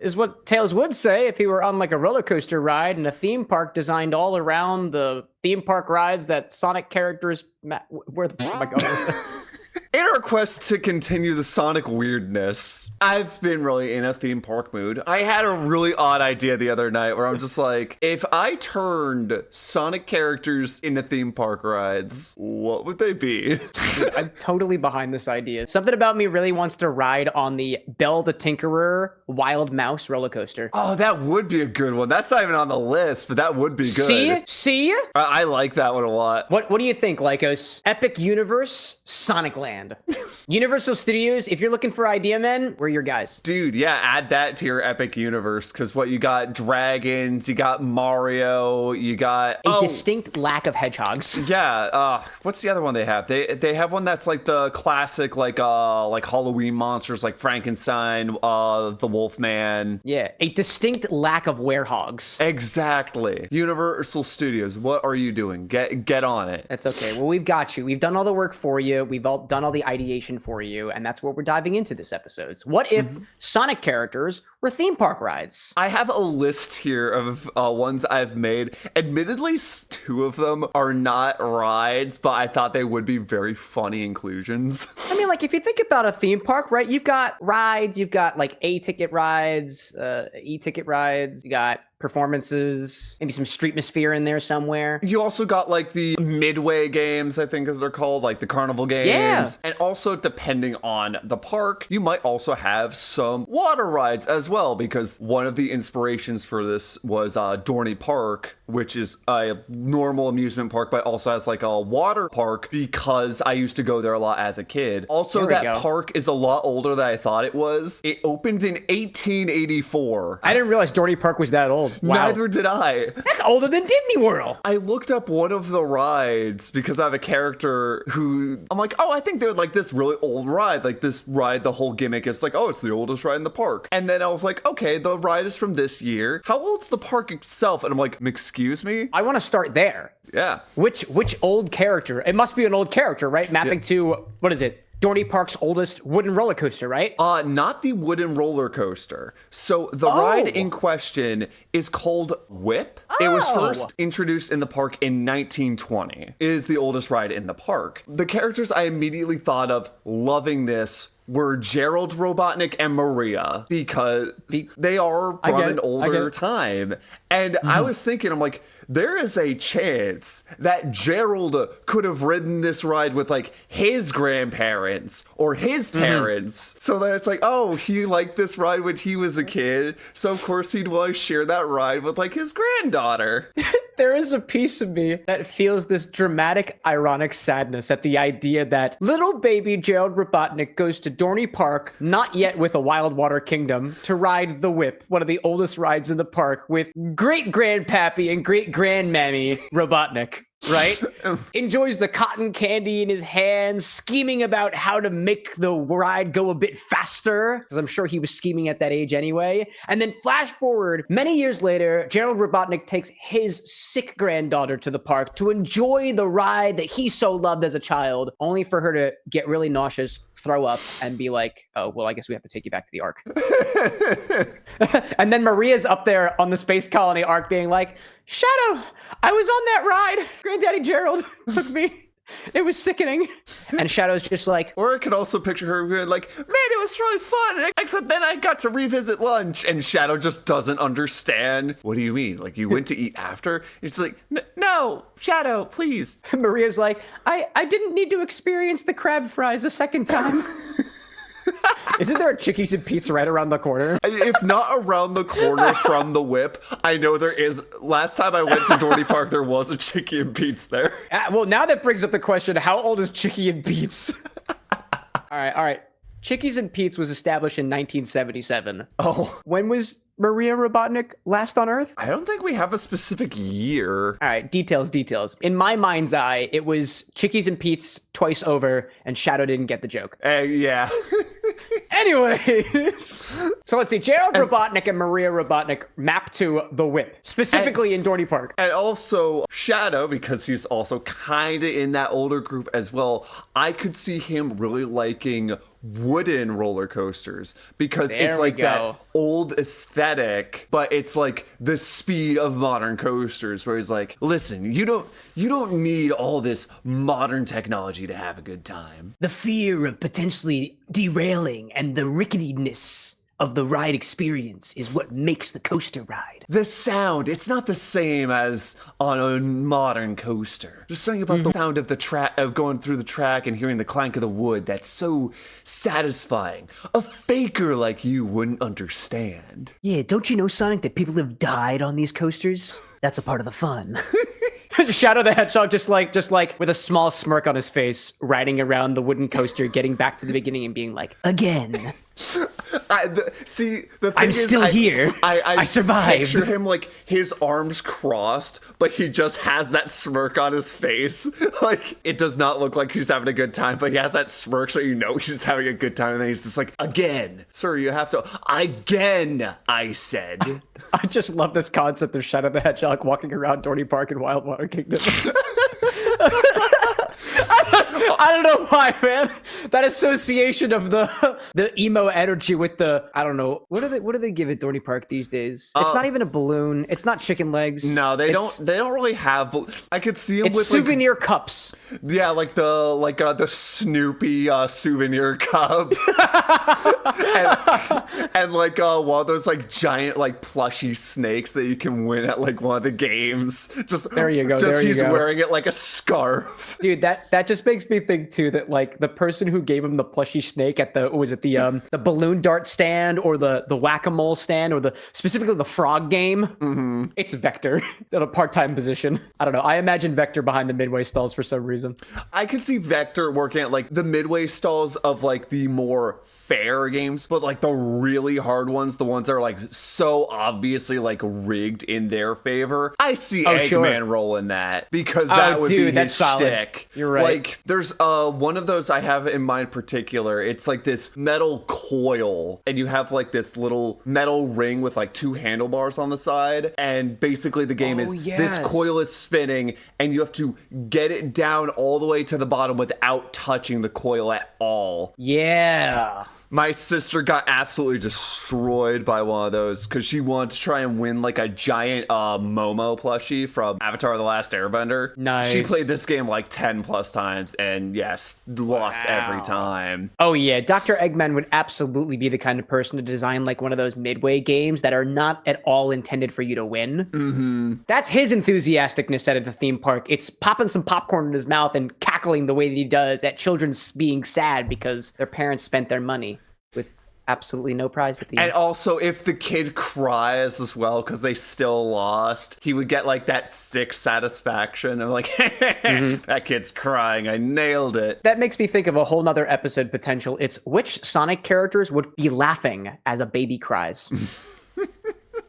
is what Tails would say if he were on like a roller coaster ride in a theme park designed all around the theme park rides that Sonic characters. Where the fuck am I going with this? In our quest to continue the Sonic weirdness, I've been really in a theme park mood. I had a really odd idea the other night where I'm just like, if I turned Sonic characters into theme park rides, what would they be? Dude, I'm totally behind this idea. Something about me really wants to ride on the Belle the Tinkerer Wild Mouse roller coaster. Oh, that would be a good one. That's not even on the list, but that would be good. See? I like that one a lot. What do you think, Lycos? Epic Universe, Sonic Land. Universal Studios, if you're looking for idea men, we're your guys. Dude, yeah, add that to your Epic Universe, because what you got, dragons, you got Mario, you got a distinct lack of hedgehogs. Yeah, what's the other one they have? They have one that's like the classic like Halloween monsters like Frankenstein, the Wolfman. Yeah, a distinct lack of werehogs. Exactly. Universal Studios, what are you doing? Get on it. That's okay. Well, we've got you. We've done all the work for you. We've all done all the ideation for you, and that's what we're diving into this episode. What if Sonic characters were theme park rides? I have a list here of ones I've made. Admittedly, 2 of them are not rides, but I thought they would be very funny inclusions. I mean, like, if you think about a theme park, right, you've got rides, you've got, like, A-ticket rides, E-ticket rides, you got performances, maybe some streetmosphere in there somewhere. You also got like the midway games, I think as they're called, like the carnival games. Yeah. And also depending on the park, you might also have some water rides as well, because one of the inspirations for this was Dorney Park, which is a normal amusement park, but also has like a water park because I used to go there a lot as a kid. Also, that park is a lot older than I thought it was. It opened in 1884. I didn't realize Dorney Park was that old. Wow. Neither did I. That's older than Disney World. I looked up one of the rides because I have a character who I'm like, oh, I think they're like this really old ride. Like this ride, the whole gimmick is like, oh, it's the oldest ride in the park. And then I was like, okay, the ride is from this year. How old's the park itself? And I'm like, excuse me? I want to start there. Yeah. Which old character? It must be an old character, right? Mapping to, what is it? Dorney Park's oldest wooden roller coaster, right? Not the wooden roller coaster. So the ride in question is called Whip. It was first introduced in the park in 1920. It is the oldest ride in the park. The characters I immediately thought of loving this were Gerald Robotnik and Maria, because they are from an older time. And I was thinking, I'm like, there is a chance that Gerald could have ridden this ride with like his grandparents or his parents. So that it's like, oh, he liked this ride when he was a kid. So of course he'd want to share that ride with like his granddaughter. There is a piece of me that feels this dramatic, ironic sadness at the idea that little baby Gerald Robotnik goes to Dorney Park, not yet with a Wild Water Kingdom, to ride the Whip, one of the oldest rides in the park, with great-grandpappy and great-grandmammy Robotnik. Right? Enjoys the cotton candy in his hands, scheming about how to make the ride go a bit faster, because I'm sure he was scheming at that age anyway. And then flash forward, many years later, Gerald Robotnik takes his sick granddaughter to the park to enjoy the ride that he so loved as a child, only for her to get really nauseous, throw up, and be like, oh, well, I guess we have to take you back to the Ark. And then Maria's up there on the Space Colony Ark being like, Shadow, I was on that ride. Granddaddy Gerald took me. It was sickening. And Shadow's just like... Or I could also picture her being like, man, it was really fun, except then I got to revisit lunch. And Shadow just doesn't understand. What do you mean? Like, you went to eat after? It's like, no, Shadow, please. Maria's like, I didn't need to experience the crab fries a second time. Isn't there a Chickies and Pete's right around the corner? If not around the corner from the Whip, I know there is. Last time I went to Dorney Park, there was a Chickie and Pete's there. Well, now that brings up the question, how old is Chickie and Pete's? All right. Chickies and Pete's was established in 1977. Oh. When was Maria Robotnik last on Earth? I don't think we have a specific year. All right, details. In my mind's eye, it was Chickies and Pete's twice over, and Shadow didn't get the joke. Yeah. Anyways, so let's see. Gerald Robotnik and Maria Robotnik map to the Whip, specifically in Dorney Park. And also Shadow, because he's also kind of in that older group as well. I could see him really liking wooden roller coasters because There it's we like that old aesthetic, but it's like the speed of modern coasters where he's like, listen, you don't need all this modern technology to have a good time. The fear of potentially derailing and the ricketiness of the ride experience is what makes the coaster ride. The sound, it's not the same as on a modern coaster. There's something about the sound of the track, of going through the track and hearing the clank of the wood that's so satisfying. A faker like you wouldn't understand. Yeah, don't you know, Sonic, that people have died on these coasters? That's a part of the fun. Shadow the Hedgehog just like with a small smirk on his face, riding around the wooden coaster, getting back to the beginning and being like, Again. The thing I'm is, still here. I survived. Picture him like his arms crossed, but he just has that smirk on his face. Like it does not look like he's having a good time, but he has that smirk, so you know he's having a good time. And then he's just like, again, sir, you have to again. I said. I just love this concept of Shadow the Hedgehog walking around Dorney Park in Wildwater Kingdom. I don't know why, man. That association of the emo energy with the, I don't know, what do they give at Dorney Park these days? It's not even a balloon. It's not chicken legs. No, they don't really have. I could see him It's with souvenir cups. Yeah, like the Snoopy souvenir cup, and like one of those like giant like plushy snakes that you can win at like one of the games. Just there you go. Just there he's you go. wearing it like a scarf. Dude, that just makes me think too that like the person who gave him the plushy snake at the the balloon dart stand or the whack-a-mole stand or specifically the frog game. It's Vector in a part-time position. I don't know. I imagine Vector behind the Midway stalls for some reason. I could see Vector working at like the midway stalls of like the more fair games, but like the really hard ones, the ones that are like so obviously like rigged in their favor. I see Eggman rolling that because that would be his shtick. You're right. Like there's one of those I have in mind particular. It's like this metal coil, and you have like this little metal ring with like two handlebars on the side, and basically the game is this coil is spinning, and you have to get it down all the way to the bottom without touching the coil at all. Yeah. My sister got absolutely destroyed by one of those because she wanted to try and win like a giant Momo plushie from Avatar: The Last Airbender. Nice. She played this game like 10 plus times and yes, lost every time. Oh yeah, Dr. Eggman would absolutely be the kind of person to design like one of those midway games that are not at all intended for you to win. That's his enthusiasticness at the theme park. It's popping some popcorn in his mouth and cackling the way that he does at children being sad because their parents spent their money with absolutely no prize at the end. And also, if the kid cries as well because they still lost, he would get like that sick satisfaction of like, that kid's crying, I nailed it. That makes me think of a whole nother episode potential. It's which Sonic characters would be laughing as a baby cries.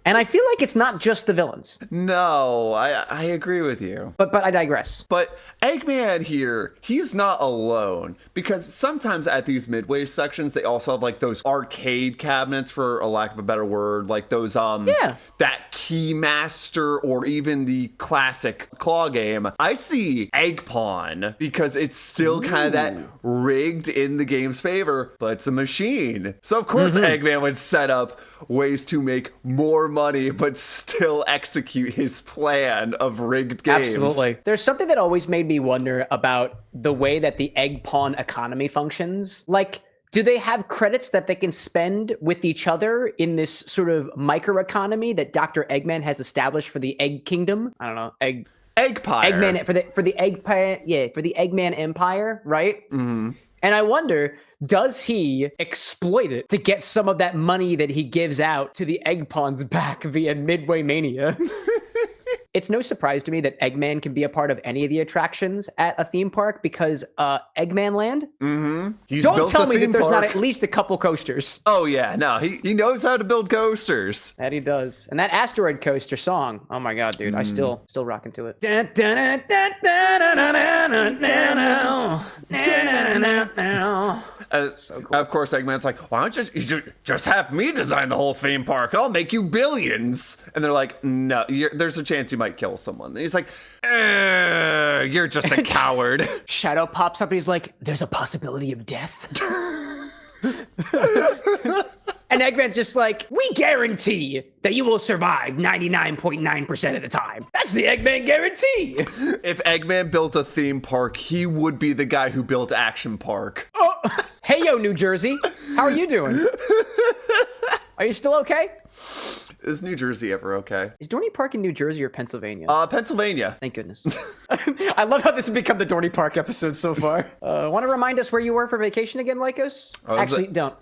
And I feel like it's not just the villains. No, I agree with you. But I digress. But Eggman here, he's not alone. Because sometimes at these midway sections, they also have like those arcade cabinets, for a lack of a better word. Like those, that Keymaster or even the classic claw game. I see Egg Pawn because it's still kind of that rigged in the game's favor, but it's a machine. So of course Eggman would set up ways to make more money but still execute his plan of rigged games. Absolutely. There's something that always made me wonder about the way that the egg pawn economy functions. Like, do they have credits that they can spend with each other in this sort of microeconomy that Dr. Eggman has established for the Egg Kingdom? I don't know, Eggpire. Eggman for the Eggpire, for the Eggman Empire, right? And I wonder, does he exploit it to get some of that money that he gives out to the egg pawns back via Midway Mania? It's no surprise to me that Eggman can be a part of any of the attractions at a theme park because Eggmanland. Don't tell me that there's not at least a couple coasters. Oh yeah, no, he knows how to build coasters. That he does. And that Asteroid Coaster song, oh my god, dude, I still rocking to it. So cool. Of course, Eggman's like, why don't you just have me design the whole theme park? I'll make you billions. And they're like, no, there's a chance you might kill someone. And he's like, you're just a coward. Shadow pops up and he's like, there's a possibility of death. And Eggman's just like, we guarantee that you will survive 99.9% of the time. That's the Eggman guarantee. If Eggman built a theme park, he would be the guy who built Action Park. Oh, hey, yo, New Jersey. How are you doing? Are you still okay? Is New Jersey ever okay? Is Dorney Park in New Jersey or Pennsylvania? Pennsylvania. Thank goodness. I love how this has become the Dorney Park episode so far. Want to remind us where you were for vacation again, Lycos? Actually, don't.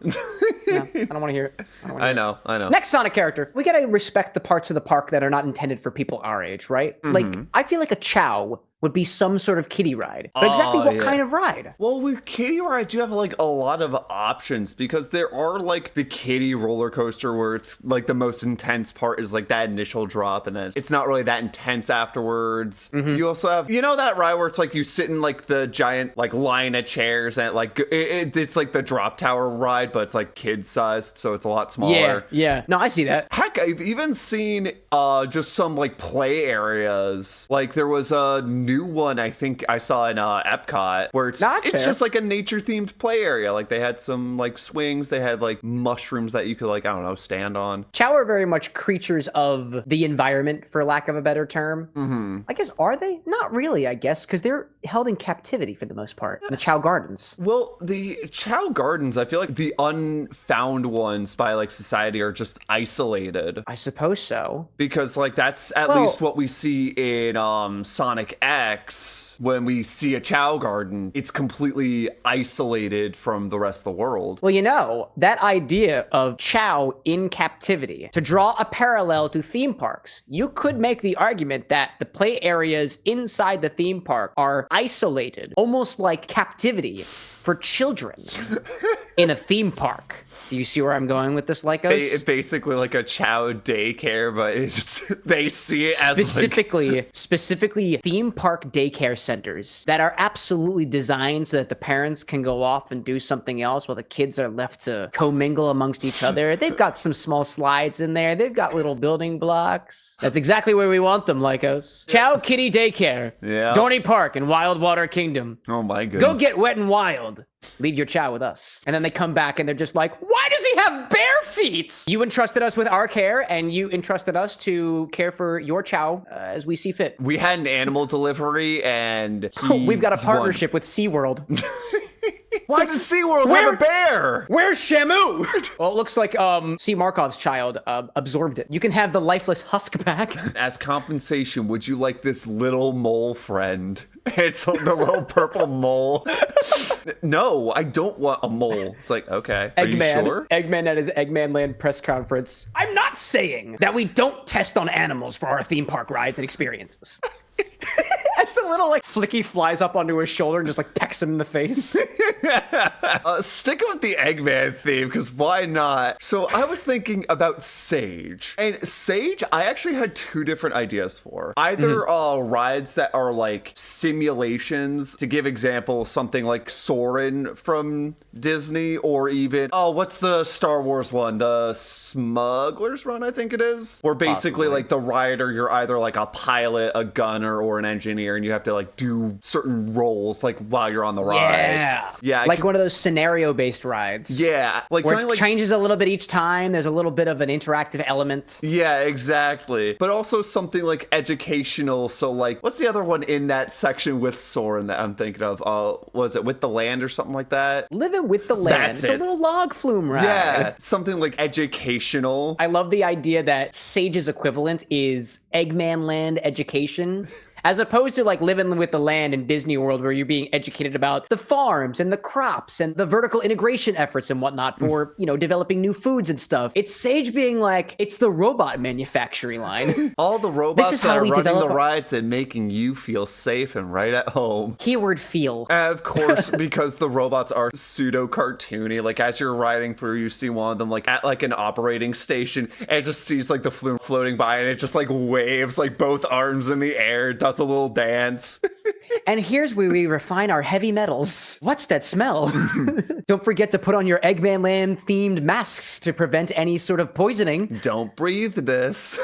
No, I don't want to hear it. I know. Next Sonic character. We gotta respect the parts of the park that are not intended for people our age, right? Like, I feel like a Chao would be some sort of kiddie ride. But exactly what kind of ride? Well, with kiddie rides, you have like a lot of options because there are like the kiddie roller coaster where it's like the most intense part is like that initial drop and then it's not really that intense afterwards. You also have, you know, that ride where it's like you sit in like the giant like line of chairs and like it's like the drop tower ride, but it's like kid sized, so it's a lot smaller. Yeah. No, I see that. Heck, I've even seen just some like play areas. Like there was a new one I think I saw in Epcot where it's just like a nature themed play area. Like they had some like swings, they had like mushrooms that you could like, I don't know, stand on. Chao are very much creatures of the environment, for lack of a better term. I guess, are they? Not really, I guess, because they're held in captivity for the most part. The Chao Gardens. Well, the Chao Gardens, I feel like the unfound ones by like society are just isolated. I suppose so. Because like that's at least what we see in Sonic X. When we see a Chao Garden, it's completely isolated from the rest of the world. Well, you know, that idea of Chao in captivity, to draw a parallel to theme parks, you could make the argument that the play areas inside the theme park are isolated, almost like captivity for children in a theme park. Do you see where I'm going with this, Lycos? It's basically like a Chao daycare, but they see it as specifically theme park daycare centers that are absolutely designed so that the parents can go off and do something else while the kids are left to commingle amongst each other. They've got some small slides in there. They've got little building blocks. That's exactly where we want them, Lycos. Chao Kitty Daycare. Yeah. Dorney Park in Wild Water Kingdom. Oh my goodness. Go get wet and wild. Leave your Chao with us. And then they come back and they're just like, why does he have bare feet? You entrusted us with our care and you entrusted us to care for your Chao as we see fit. We had an animal delivery and we've got a partnership with SeaWorld. Why does SeaWorld have a bear? Where's Shamu? Well, it looks like C. Markov's child absorbed it. You can have the lifeless husk back. As compensation, would you like this little mole friend? It's the little purple mole. No, I don't want a mole. It's like, okay, are you sure? Eggman at his Eggmanland press conference. I'm not saying that we don't test on animals for our theme park rides and experiences. As the little like Flicky flies up onto his shoulder and just like pecks him in the face. Sticking with the Eggman theme, because why not? So I was thinking about Sage. And Sage, I actually had two different ideas for. Either rides that are like simulations, to give example, something like Soarin' from Disney, or even, what's the Star Wars one? The Smuggler's Run, I think it is. Where basically like the rider, you're either like a pilot, a gunner, or an engineer, and you have to like do certain roles like while you're on the ride. Yeah. Like one of those scenario-based rides. Yeah. Like where something it like changes a little bit each time. There's a little bit of an interactive element. Yeah, exactly. But also something like educational. So like, what's the other one in that section with Soren that I'm thinking of? Was it With the Land or something like that? Living with the Land. That's it's a little log flume ride. Yeah, something like educational. I love the idea that Sage's equivalent is Eggmanland education. As opposed to like Living with the Land in Disney World, where you're being educated about the farms and the crops and the vertical integration efforts and whatnot for, you know, developing new foods and stuff. It's Sage being like, it's the robot manufacturing line. All the robots that are running the rides and making you feel safe and right at home. Keyword feel. Of course, because the robots are pseudo cartoony. Like as you're riding through, you see one of them like at like an operating station and it just sees like the flume floating by and it just like waves like both arms in the air, does a little dance. And here's where we refine our heavy metals. What's that smell? Don't forget to put on your Eggmanland themed masks to prevent any sort of poisoning. Don't breathe this.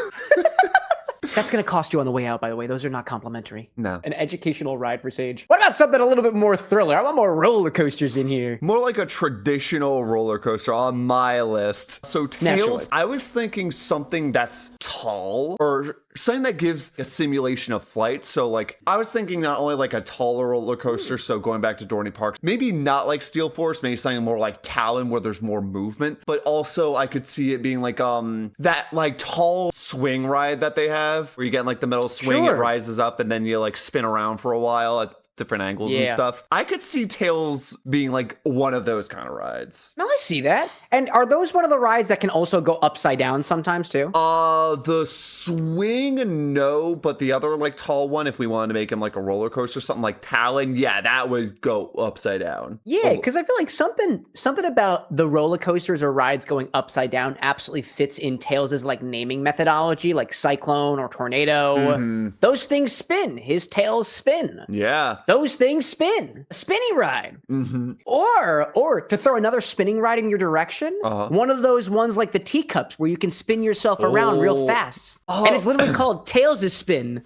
That's going to cost you on the way out, by the way. Those are not complimentary. No. An educational ride for Sage. What about something a little bit more thriller? I want more roller coasters in here. More like a traditional roller coaster on my list. So Tails, Naturally. I was thinking something that's tall or something that gives a simulation of flight. So like I was thinking not only like a taller roller coaster, so going back to Dorney Park, maybe not like Steel Force, maybe something more like Talon where there's more movement, but also I could see it being like that like tall swing ride that they have where you get in like the metal swing, Sure. it rises up and then you like spin around for a while at different angles and stuff. I could see Tails being like one of those kind of rides. No, I see that. And are those one of the rides that can also go upside down sometimes too? The swing, no, but the other like tall one, if we wanted to make him like a roller coaster, something like Talon, yeah, that would go upside down. Yeah, because I feel like something about the roller coasters or rides going upside down absolutely fits in Tails' like naming methodology, like Cyclone or Tornado. Those things spin. His tails spin. Yeah. Those things spin. A spinny ride. Or to throw another spinning ride in your direction, one of those ones like the teacups where you can spin yourself around real fast. And it's literally called Tails' Spin.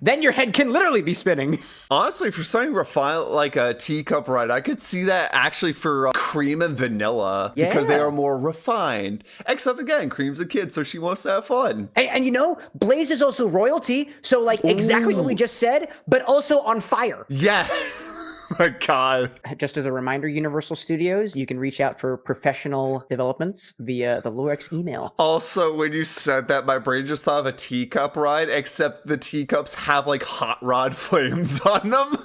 Then your head can literally be spinning. Honestly, for something refined like a teacup ride, I could see that actually for Cream and Vanilla because they Yeah. are more refined. Except again, Cream's a kid, so she wants to have fun. And you know, Blaze is also royalty. So like exactly what we just said, but also on fire. Yeah. My God. Just as a reminder, Universal Studios, you can reach out for professional developments via the LoreX email. Also, when you said that, my brain just thought of a teacup ride, except the teacups have like hot rod flames on them.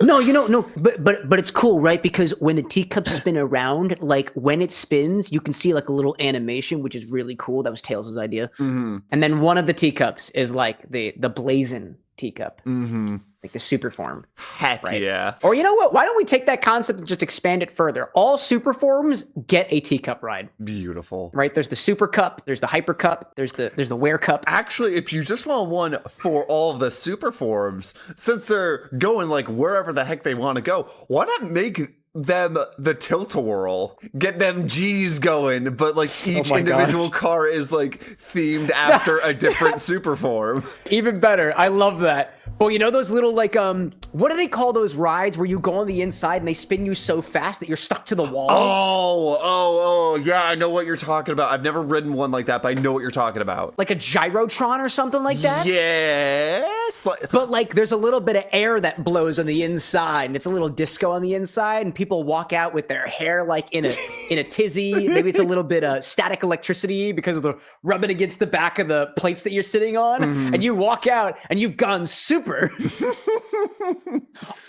No, but it's cool, right? Because when the teacups spin around, like when it spins, you can see like a little animation, which is really cool. That was Tails' idea. And then one of the teacups is like the blazing teacup, like the super form. Heck yeah. Or you know what? Why don't we take that concept and just expand it further? All super forms get a teacup ride. Beautiful. Right? There's the super cup, there's the hyper cup, there's the wear cup. Actually, if you just want one for all of the super forms, since they're going like wherever the heck they want to go, why not make them the tilt-a-whirl? Get them G's going, but like each individual car is like themed after a different super form. Even better. I love that. Well, you know those little like what do they call those rides where you go on the inside and they spin you so fast that you're stuck to the walls? Oh, yeah, I know what you're talking about. I've never ridden one like that, but I know what you're talking about. Like a gyrotron or something like that? Yes. But like there's a little bit of air that blows on the inside and it's a little disco on the inside and people walk out with their hair like in a tizzy. Maybe it's a little bit of static electricity because of the rubbing against the back of the plates that you're sitting on. And you walk out and you've gone super.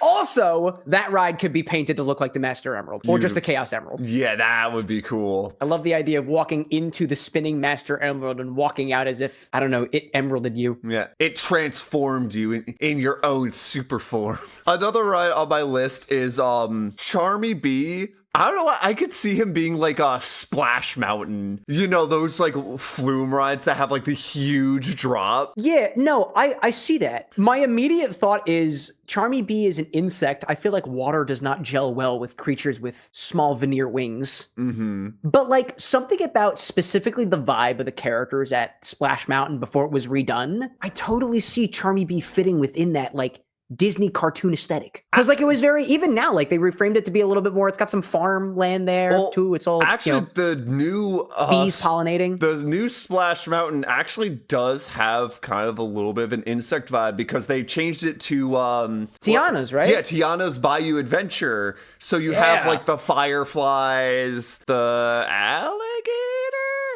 Also, that ride could be painted to look like the Master Emerald or just the Chaos Emerald. Yeah, that would be cool. I love the idea of walking into the spinning Master Emerald and walking out as if, I don't know, it emeralded you. Yeah, it transformed you in your own super form. Another ride on my list is Charmy Bee. I don't know why, I could see him being like a Splash Mountain. You know, those like flume rides that have like the huge drop. Yeah, no, I see that. My immediate thought is Charmy Bee is an insect. I feel like water does not gel well with creatures with small veneer wings. But like something about specifically the vibe of the characters at Splash Mountain before it was redone, I totally see Charmy Bee fitting within that like Disney cartoon aesthetic. Because like it was very, even now, like they reframed it to be a little bit more, it's got some farmland there too. It's all actually the new bees pollinating. The new Splash Mountain actually does have kind of a little bit of an insect vibe because they changed it to Tiana's, right? Yeah, Tiana's Bayou Adventure. So you have like the fireflies, the alligator,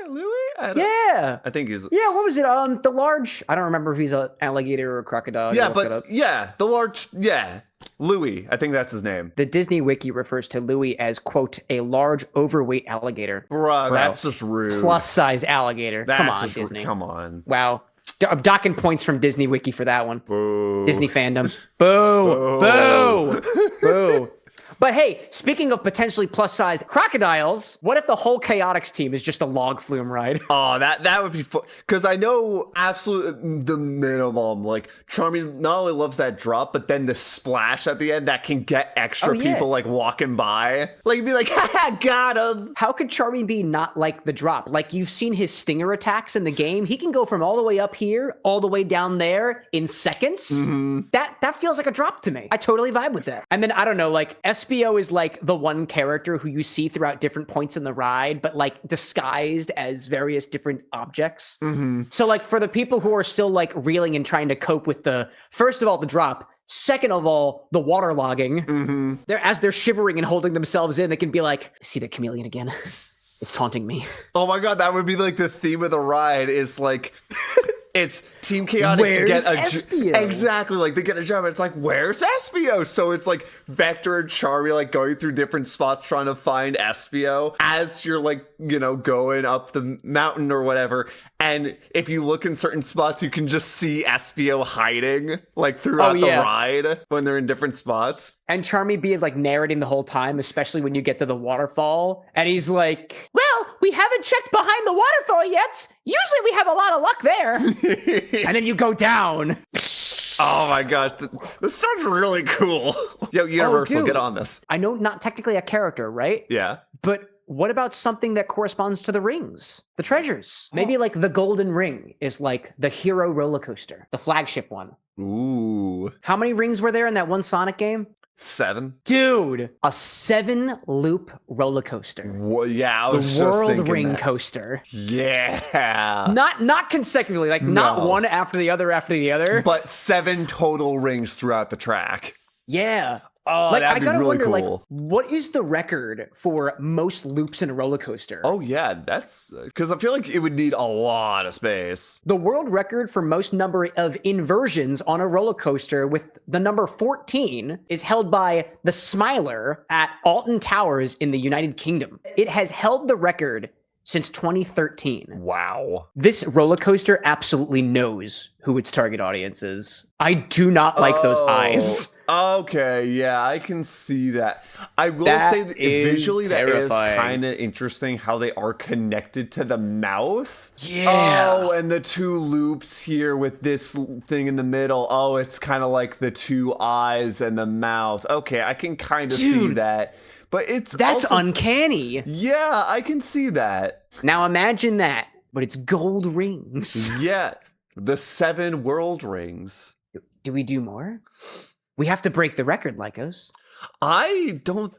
Louis? I think he's... Yeah, what was it? The large... I don't remember if he's an alligator or a crocodile. Yeah, but yeah, the large... Yeah, Louis. I think that's his name. The Disney Wiki refers to Louis as, quote, a large, overweight alligator. Bruh, that's just rude. Plus-size alligator. Come on, Disney. Come on. Wow. I'm docking points from Disney Wiki for that one. Boo. Disney fandom. Boo! Boo! Boo! But hey, speaking of potentially plus-sized crocodiles, what if the whole Chaotix team is just a log flume ride? Oh, that would be fun. Because I know absolute the minimum. Like, Charmy not only loves that drop, but then the splash at the end that can get extra people, like, walking by. Like, you'd be like, haha, got him. How could Charmy be not like the drop? Like, you've seen his stinger attacks in the game. He can go from all the way up here, all the way down there in seconds. That feels like a drop to me. I totally vibe with that. And then, I don't know, like, SBO is like the one character who you see throughout different points in the ride, but like disguised as various different objects. So like for the people who are still like reeling and trying to cope with first of all, the drop, second of all, the waterlogging, they're shivering and holding themselves in, they can be like, I see the chameleon again. It's taunting me. Oh my god, that would be like the theme of the ride is like... It's Team Chaotix Where's to get SBO? Exactly, like they get a job and it's like, where's SBO? So it's like Vector and Charmy like going through different spots trying to find SBO as you're like, going up the mountain or whatever. And if you look in certain spots, you can just see SBO hiding like throughout the ride when they're in different spots. And Charmy B is like narrating the whole time, especially when you get to the waterfall. And he's like, well, we haven't checked behind the waterfall yet. Usually we have a lot of luck there. And then you go down. Oh my gosh, this sounds really cool. Yo, Universal, get on this. I know not technically a character, right? Yeah. But what about something that corresponds to the rings, the treasures? Maybe like the golden ring is like the hero roller coaster, the flagship one. Ooh. How many rings were there in that one Sonic game? 7. Dude, a 7-loop roller coaster. Well, yeah, I was the just world thinking ring that. coaster. Yeah. Not consecutively, like not one after the other. But 7 total rings throughout the track. Yeah. Oh, like, that'd be really wonder, cool. like, what is the record for most loops in a roller coaster? Oh, yeah, that's... Because I feel like it would need a lot of space. The world record for most number of inversions on a roller coaster with the number 14 is held by the Smiler at Alton Towers in the United Kingdom. It has held the record since 2013. Wow. This roller coaster absolutely knows who its target audience is. I do not like those eyes. Okay, yeah, I can see that. I will say that visually terrifying. That is kind of interesting how they are connected to the mouth. Yeah. Oh, and the 2 loops here with this thing in the middle. Oh, it's kind of like the 2 eyes and the mouth. Okay, I can kind of see that. But that's also uncanny. Yeah, I can see that. Now imagine that, but it's gold rings. Yeah, the 7 world rings. Do we do more? We have to break the record, Lycos. I don't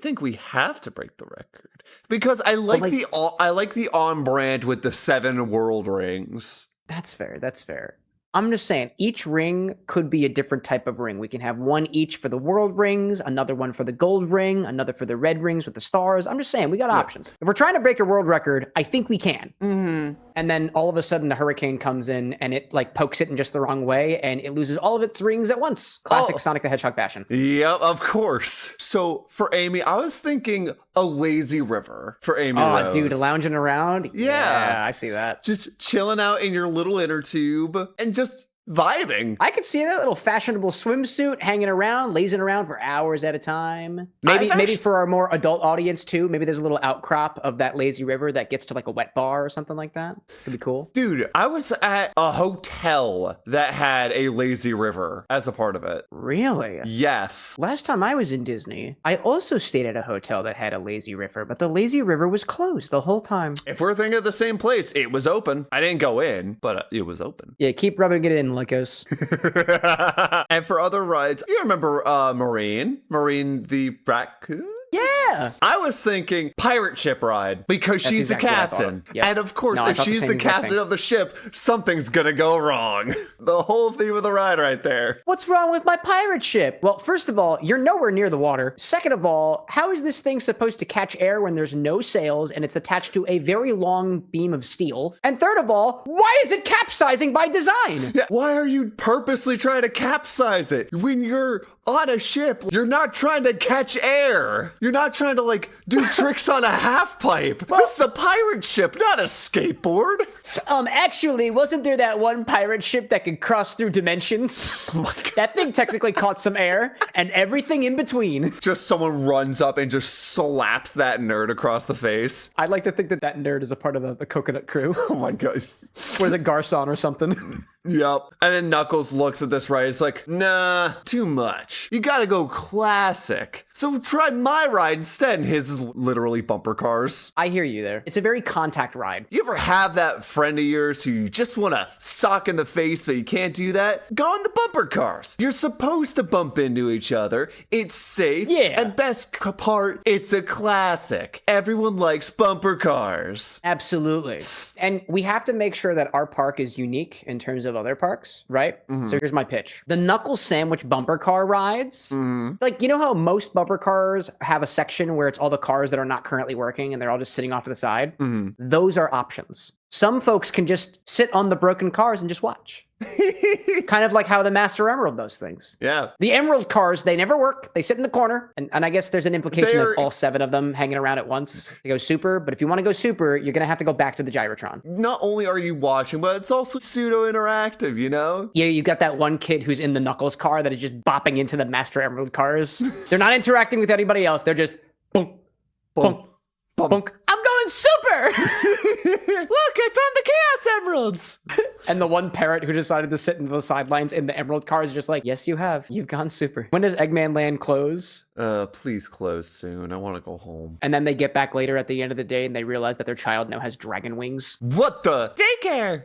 think we have to break the record because I like the on brand with the 7 world rings. That's fair. I'm just saying, each ring could be a different type of ring. We can have one each for the world rings, another one for the gold ring, another for the red rings with the stars. I'm just saying, we got options. If we're trying to break a world record, I think we can. And then all of a sudden, the hurricane comes in and it like pokes it in just the wrong way, and it loses all of its rings at once. Classic Sonic the Hedgehog fashion. Yep, of course. So for Amy, I was thinking a lazy river for Amy Rose. Dude, lounging around? Yeah, I see that. Just chilling out in your little inner tube and just vibing. I could see that little fashionable swimsuit hanging around, lazing around for hours at a time. Maybe for our more adult audience too. Maybe there's a little outcrop of that lazy river that gets to like a wet bar or something like that. Could be cool. Dude, I was at a hotel that had a lazy river as a part of it. Really? Yes. Last time I was in Disney, I also stayed at a hotel that had a lazy river, but the lazy river was closed the whole time. If we're thinking of the same place, it was open. I didn't go in, but it was open. Yeah, keep rubbing it in, Lycos. And for other rides, you remember Marine the raccoon? Yeah. I was thinking pirate ship ride because she's the captain. Yep. And of course, if she's the captain of the ship, something's gonna go wrong. The whole theme of the ride right there. What's wrong with my pirate ship? Well, first of all, you're nowhere near the water. Second of all, how is this thing supposed to catch air when there's no sails and it's attached to a very long beam of steel? And third of all, why is it capsizing by design? Yeah, why are you purposely trying to capsize it? When you're on a ship, you're not trying to catch air. You're not trying trying to, like, do tricks on a half pipe. This is a pirate ship, not a skateboard. Actually, wasn't there that one pirate ship that could cross through dimensions? Oh my God. That thing technically caught some air and everything in between. Just someone runs up and just slaps that nerd across the face. I'd like to think that nerd is a part of the coconut crew. Oh my God. Or is it Garcon or something? Yep. And then Knuckles looks at this ride. It's like, nah, too much. You gotta go classic. So try my ride instead. And his is literally bumper cars. I hear you there. It's a very contact ride. You ever have that friend of yours who you just want to sock in the face, but you can't do that? Go on the bumper cars. You're supposed to bump into each other. It's safe. Yeah. And best part, it's a classic. Everyone likes bumper cars. Absolutely. And we have to make sure that our park is unique in terms of other parks, right? So here's my pitch. The Knuckles Sandwich bumper car rides, like, you know how most bumper cars have a section where it's all the cars that are not currently working and they're all just sitting off to the side? Those are options. Some folks can just sit on the broken cars and just watch. Kind of like how the Master Emerald does things. Yeah. The Emerald cars, they never work. They sit in the corner. And I guess there's an implication of all 7 of them hanging around at once to go super. But if you want to go super, you're going to have to go back to the Gyrotron. Not only are you watching, but it's also pseudo-interactive, you know? Yeah, you got that one kid who's in the Knuckles car that is just bopping into the Master Emerald cars. They're not interacting with anybody else. They're just boom, boom, boom. I'm going super! Look, I found the Chaos Emeralds! And the one parrot who decided to sit in the sidelines in the Emerald car is just like, yes, you have. You've gone super. When does Eggmanland close? Please close soon. I want to go home. And then they get back later at the end of the day and they realize that their child now has dragon wings. What the? Daycare!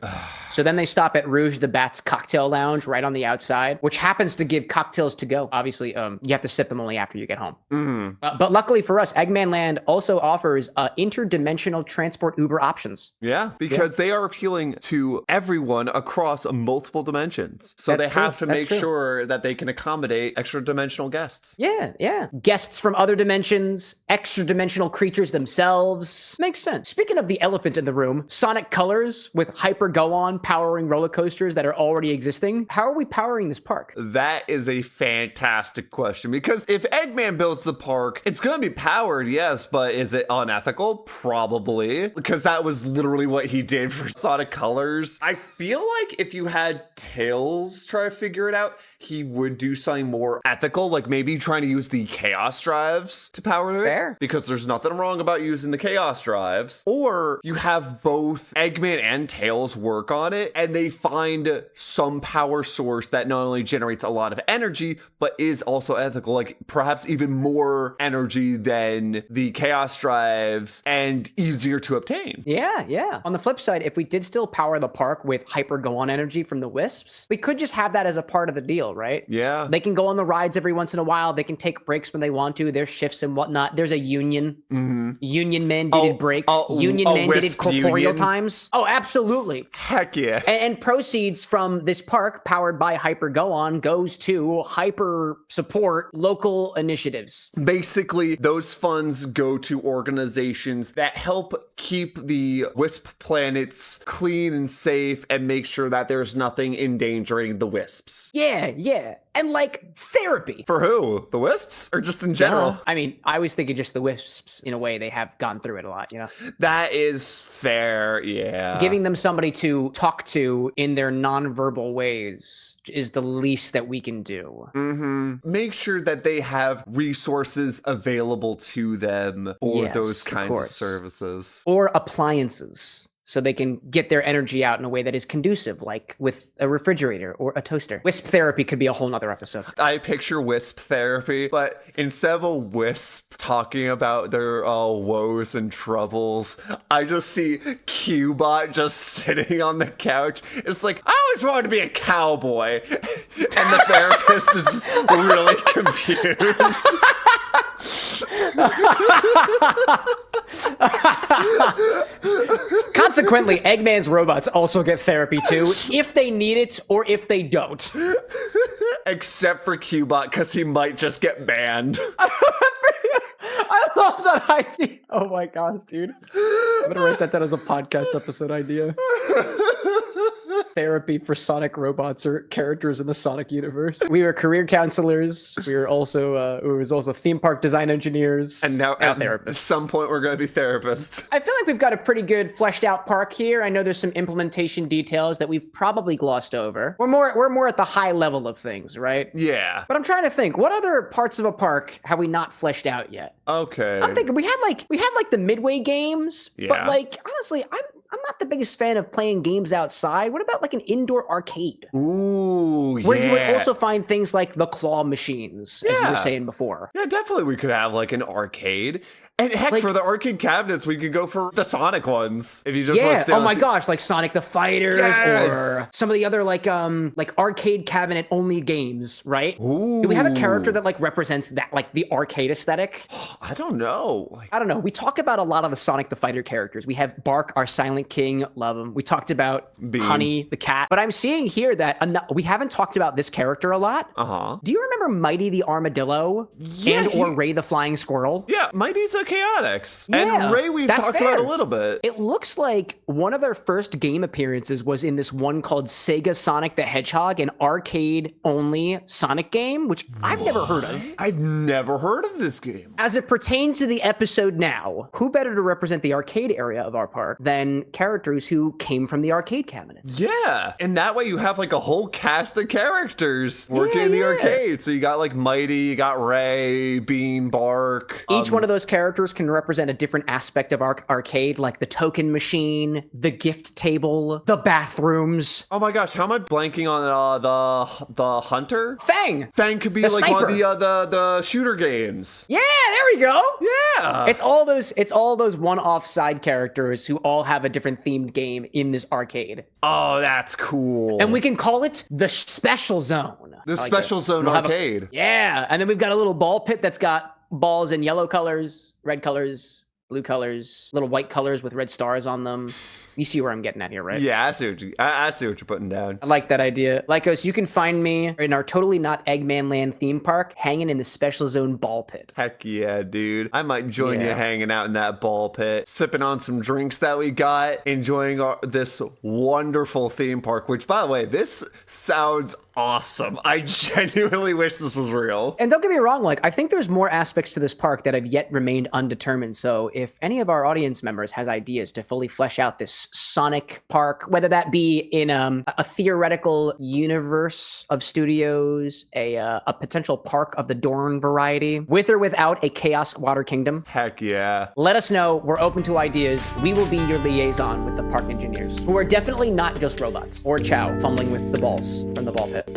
So then they stop at Rouge the Bat's cocktail lounge right on the outside, which happens to give cocktails to go. Obviously, you have to sip them only after you get home. But luckily for us, Eggmanland also offers interdimensional transport Uber options. Yeah, because they are appealing to everyone across multiple dimensions. So That's they have true. to That's make true. sure that they can accommodate extra dimensional guests. Yeah. Guests from other dimensions, extra dimensional creatures themselves. Makes sense. Speaking of the elephant in the room, Sonic Colors with Hyper Go-On powering roller coasters that are already existing. How are we powering this park? That is a fantastic question, because if Eggman builds the park, it's going to be powered, yes, but is it unethical? Probably, because that was literally what he did for Sonic Colors. I feel like if you had Tails try to figure it out, he would do something more ethical, like maybe trying to use the Chaos Drives to power it. Fair. Because there's nothing wrong about using the Chaos Drives. Or you have both Eggman and Tails work on it, and they find some power source that not only generates a lot of energy, but is also ethical, like perhaps even more energy than the Chaos Drives and easier to obtain. Yeah. On the flip side, if we did still power the park with Hyper Go-On energy from the Wisps, we could just have that as a part of the deal, right? Yeah. They can go on the rides every once in a while. They can take breaks when they want to. There's shifts and whatnot. There's a union. Union mandated breaks. Union mandated Wisp corporeal union? times. Oh, absolutely. Heck yeah. And proceeds from this park powered by Hyper Go-On goes to hyper support local initiatives. Basically, those funds go to organizations that help keep the Wisp planets clean and safe and make sure that there's nothing endangering the Wisps. Yeah. And like therapy. For who? The Wisps? Or just in general? I mean, I was thinking just the Wisps. In a way, they have gone through it a lot, you know? That is fair, yeah. Giving them somebody to talk to in their nonverbal ways is the least that we can do. Make sure that they have resources available to them for Yes, those of kinds of course. services. Or appliances. So they can get their energy out in a way that is conducive, like with a refrigerator or a toaster. Wisp therapy could be a whole nother episode. I picture Wisp therapy, but instead of a Wisp talking about their woes and troubles, I just see Cubot just sitting on the couch. It's like, I always wanted to be a cowboy. And the therapist is just really confused. Consequently, Eggman's robots also get therapy too, if they need it or if they don't. Except for Cubot, because he might just get banned. I love that idea. Oh my gosh, dude. I'm gonna write that down as a podcast episode idea. therapy for Sonic robots or characters in the Sonic universe. We were career counselors. We were also theme park design engineers. And now therapists. at some point we're going to be therapists. I feel like we've got a pretty good fleshed out park here. I know there's some implementation details that we've probably glossed over. We're more at the high level of things, right? Yeah. But I'm trying to think, what other parts of a park have we not fleshed out yet? Okay. I'm thinking we had like the Midway games, but Yeah. like honestly, I'm not the biggest fan of playing games outside. What about like an indoor arcade? Ooh, Where you would yeah. also find things like the claw machines, as you were Yeah. saying before. Yeah, definitely we could have like an arcade. And heck, Like- for the arcade cabinets, we could go for the Sonic ones. If you just want Yeah. to stay Oh on my the- gosh, like Sonic the Fighters Yes! or some of the other like arcade cabinet only games, right? Ooh. Do we have a character that like represents that like the arcade aesthetic? I don't know. Like, I don't know. We talk about a lot of the Sonic the Fighter characters. We have Bark, our silent king, love him. We talked about Bean. Honey, the cat. But I'm seeing here that we haven't talked about this character a lot. uh-huh. Do you remember Mighty the Armadillo Yeah, or Ray the Flying Squirrel? Yeah, Mighty's a Chaotix. Yeah, and Ray we've that's talked fair. about a little bit. It looks like one of their first game appearances was in this one called Sega Sonic the Hedgehog, an arcade-only Sonic game, which I've never heard of. I've never heard of this game. As it pertains to the episode now, who better to represent the arcade area of our park than characters who came from the arcade cabinets? Yeah, and that way you have like a whole cast of characters working in the yeah. arcade. So you got like Mighty, you got Ray, Bean, Bark. Each one of those characters can represent a different aspect of our arcade, like the token machine, the gift table, the bathrooms. Oh my gosh, how am I blanking on the hunter? Fang! Fang could be The like one of sniper. the shooter games. Yeah, there we go. Yeah. It's all those one-off side characters who all have a different themed game in this arcade. Oh, that's cool. And we can call it the Special Zone. the I like Special that. Zone We'll have a- arcade. Yeah, and then we've got a little ball pit that's got balls in yellow colors, red colors, blue colors, little white colors with red stars on them. You see where I'm getting at here, right? Yeah, I see what you're putting down. I like that idea. Lycos, you can find me in our totally not Eggmanland theme park, hanging in the Special Zone ball pit. Heck yeah, dude. I might join you Yeah. hanging out in that ball pit, sipping on some drinks that we got, enjoying this wonderful theme park, which, by the way, this sounds awesome. I genuinely wish this was real. And don't get me wrong, like, I think there's more aspects to this park that have yet remained undetermined. So if any of our audience members has ideas to fully flesh out this Sonic park, whether that be in a theoretical universe of studios, a potential park of the Dorn variety, with or without a Chaos Water Kingdom, Heck yeah. let us know. We're open to ideas. We will be your liaison with the park engineers, who are definitely not just robots or Chao fumbling with the balls from the ball pit.